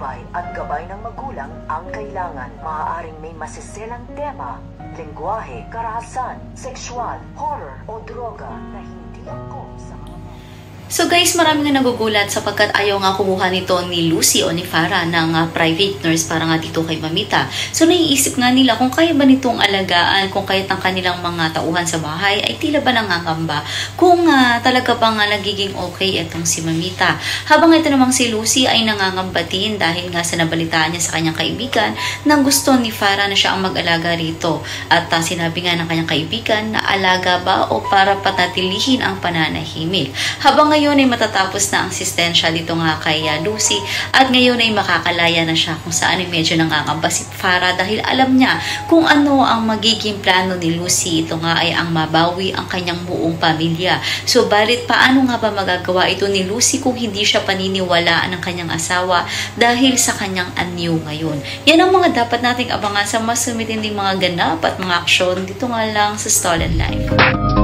patnubay at gabay ng magulang ang kailangan. Maaaring may masiselang tema, lengguwahe, karahasan, sexual, horror o droga na hindi angkop sa mga bata. So guys, marami nga nagugulat sapagkat ayaw nga kumuha nito ni Lucy o ni Farah ng private nurse para nga dito kay Mamita. So naiisip nga nila kung kaya ba nitong alagaan, kung kaya't ang kanilang mga tauhan sa bahay ay tila ba nangangamba kung talaga ba nga nagiging okay itong si Mamita. Habang ito namang si Lucy ay nangangamba din dahil nga sa nabalitaan niya sa kanyang kaibigan na gusto ni Farah na siya ang mag-alaga rito. At sinabi nga ng kanyang kaibigan na alaga ba o para patatilihin ang pananahimik. Habang ngayon ay matatapos na ang asistensya dito nga kay Lucy at ngayon ay makakalaya na siya kung saan ay medyo nangangamba si Farah dahil alam niya kung ano ang magiging plano ni Lucy. Ito nga ay ang mabawi ang kanyang buong pamilya. So balit paano nga ba magagawa ito ni Lucy kung hindi siya paniniwalaan ng kanyang asawa dahil sa kanyang anyo ngayon? Yan ang mga dapat nating abangan sa mas sumitinding mga ganap at mga aksyon dito nga lang sa Stolen Life.